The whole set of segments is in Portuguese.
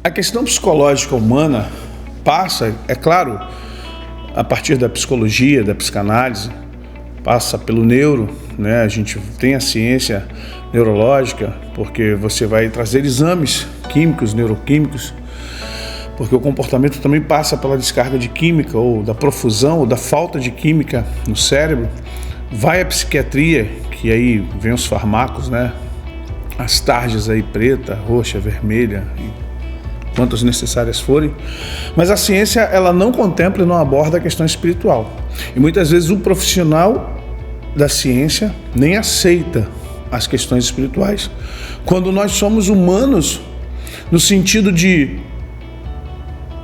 A questão psicológica humana passa, é claro, a partir da psicologia, da psicanálise, passa pelo neuro, né? A gente tem a ciência neurológica, porque você vai trazer exames químicos, neuroquímicos, porque o comportamento também passa pela descarga de química, ou da profusão, ou da falta de química no cérebro. Vai a psiquiatria, que aí vem os fármacos, né? As tarjas aí, preta, roxa, vermelha, quantas necessárias forem, mas a ciência ela não contempla e não aborda a questão espiritual. E muitas vezes o profissional da ciência nem aceita as questões espirituais, quando nós somos humanos no sentido de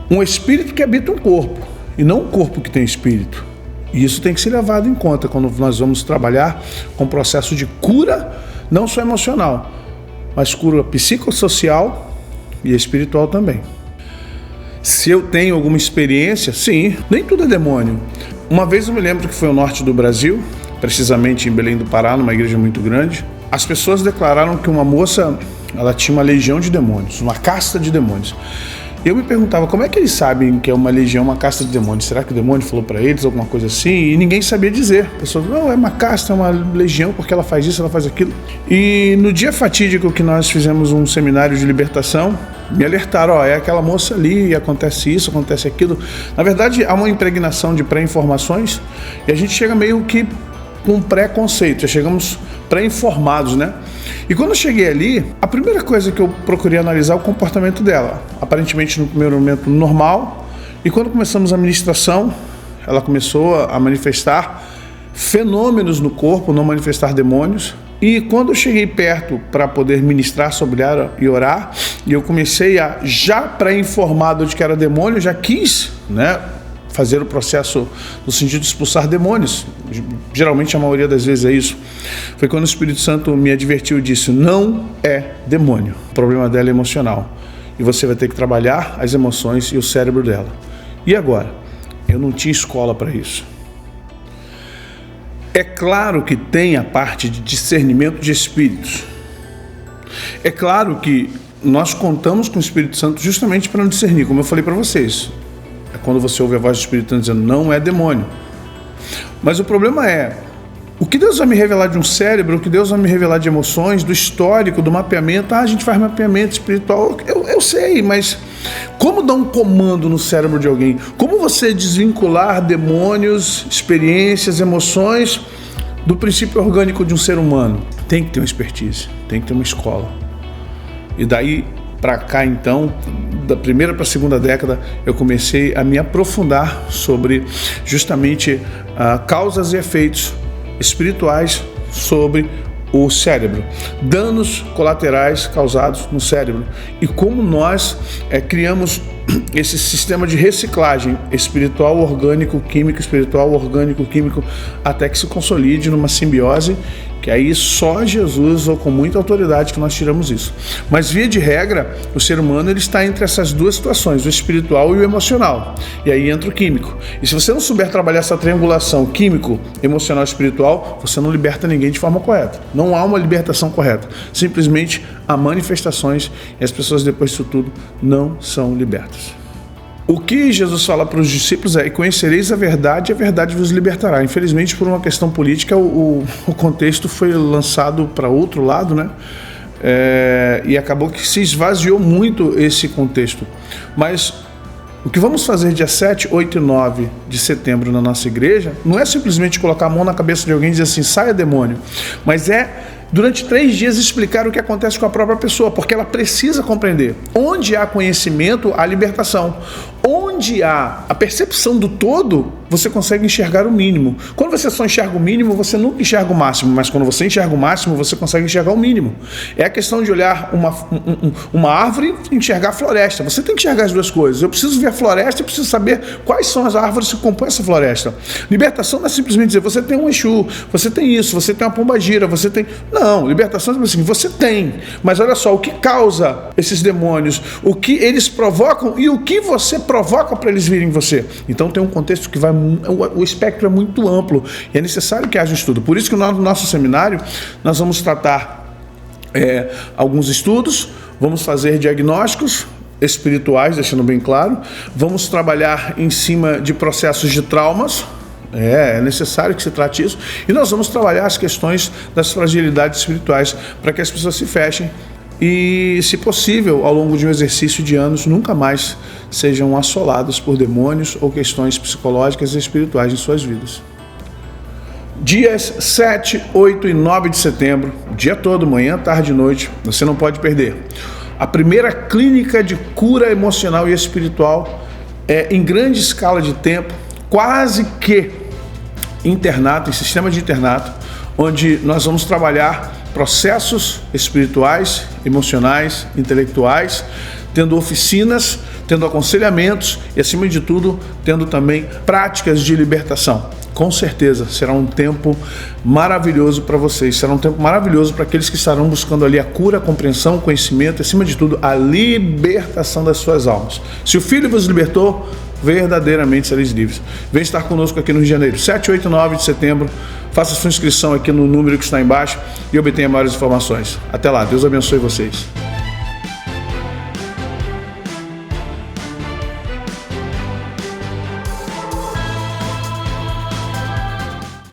um espírito que habita um corpo, e não um corpo que tem espírito. E isso tem que ser levado em conta quando nós vamos trabalhar com o processo de cura, não só emocional, mas cura psicossocial e espiritual também. Se eu tenho alguma experiência, sim, nem tudo é demônio. Uma vez eu me lembro que foi no norte do Brasil, precisamente em Belém do Pará, numa igreja muito grande. As pessoas declararam que uma moça, ela tinha uma legião de demônios, uma casta de demônios. Eu me perguntava, como é que eles sabem que é uma legião, uma casta de demônios? Será que o demônio falou para eles alguma coisa assim? E ninguém sabia dizer. A pessoa falou, não, é uma casta, é uma legião, porque ela faz isso, ela faz aquilo. E no dia fatídico que nós fizemos um seminário de libertação, me alertaram, é aquela moça ali, e acontece isso, acontece aquilo. Na verdade, há uma impregnação de pré-informações, e a gente chega meio que com preconceito, já chegamos pré-informados, né? E quando eu cheguei ali, a primeira coisa que eu procurei analisar é o comportamento dela. Aparentemente, no primeiro momento, normal. E quando começamos a ministração, ela começou a manifestar fenômenos no corpo, não manifestar demônios. E quando eu cheguei perto para poder ministrar sobre ela e orar, e eu comecei a, já pré-informado de que era demônio, já quis, né, fazer o processo no sentido de expulsar demônios. Geralmente, a maioria das vezes é isso. Foi quando o Espírito Santo me advertiu e disse, não é demônio. O problema dela é emocional. E você vai ter que trabalhar as emoções e o cérebro dela. E agora? Eu não tinha escola para isso. É claro que tem a parte de discernimento de espíritos. É claro que nós contamos com o Espírito Santo justamente para não discernir, como eu falei para vocês. É quando você ouve a voz do Espírito Santo dizendo, não é demônio. Mas o problema é, o que Deus vai me revelar de um cérebro, o que Deus vai me revelar de emoções, do histórico, do mapeamento. A gente faz mapeamento espiritual, eu sei, mas como dar um comando no cérebro de alguém? Como você desvincular demônios, experiências, emoções do princípio orgânico de um ser humano? Tem que ter uma expertise, tem que ter uma escola. E daí para cá, então, da primeira para a segunda década, eu comecei a me aprofundar sobre justamente causas e efeitos espirituais sobre o cérebro, danos colaterais causados no cérebro e como nós criamos esse sistema de reciclagem espiritual, orgânico, químico, espiritual, orgânico, químico, até que se consolide numa simbiose, que aí só Jesus ou com muita autoridade que nós tiramos isso. Mas via de regra, o ser humano ele está entre essas duas situações, o espiritual e o emocional. E aí entra o químico. E se você não souber trabalhar essa triangulação químico, emocional e espiritual, você não liberta ninguém de forma correta. Não há uma libertação correta. Simplesmente há manifestações e as pessoas depois disso tudo não são libertas. O que Jesus fala para os discípulos é: conhecereis a verdade e a verdade vos libertará. Infelizmente, por uma questão política, o contexto foi lançado para outro lado, né? E acabou que se esvaziou muito esse contexto. Mas o que vamos fazer dia 7, 8 e 9 de setembro na nossa igreja não é simplesmente colocar a mão na cabeça de alguém e dizer assim, saia demônio, mas é durante 3 dias explicar o que acontece com a própria pessoa, porque ela precisa compreender. Onde há conhecimento, há libertação. Onde há a percepção do todo, você consegue enxergar o mínimo. Quando você só enxerga o mínimo, você nunca enxerga o máximo, mas quando você enxerga o máximo, você consegue enxergar o mínimo. É a questão de olhar uma árvore e enxergar a floresta. Você tem que enxergar as duas coisas. Eu preciso ver a floresta e preciso saber quais são as árvores que compõem essa floresta. Libertação não é simplesmente dizer, você tem um Exu, você tem isso, você tem uma pombagira, você tem... Não, libertação é assim, você tem. Mas olha só, o que causa esses demônios, o que eles provocam e o que você provoca para eles virem em você. Então tem um contexto que vai... O espectro é muito amplo e é necessário que haja um estudo. Por isso que no nosso seminário nós vamos tratar alguns estudos, vamos fazer diagnósticos espirituais, deixando bem claro. Vamos trabalhar em cima de processos de traumas. É necessário que se trate isso. E nós vamos trabalhar as questões das fragilidades espirituais para que as pessoas se fechem e, se possível, ao longo de um exercício de anos, nunca mais sejam assoladas por demônios ou questões psicológicas e espirituais em suas vidas. Dias 7, 8 e 9 de setembro, dia todo, manhã, tarde e noite, você não pode perder. A primeira clínica de cura emocional e espiritual em grande escala de tempo, quase que internato, em sistema de internato, onde nós vamos trabalhar processos espirituais, emocionais, intelectuais, tendo oficinas, tendo aconselhamentos e, acima de tudo, tendo também práticas de libertação. Com certeza será um tempo maravilhoso para vocês, será um tempo maravilhoso para aqueles que estarão buscando ali a cura, a compreensão, o conhecimento, acima de tudo, a libertação das suas almas. Se o Filho vos libertou, verdadeiramente sereis livres. Vem estar conosco aqui no Rio de Janeiro, 7, 8 e 9 de setembro. Faça sua inscrição aqui no número que está embaixo e obtenha maiores informações. Até lá, Deus abençoe vocês.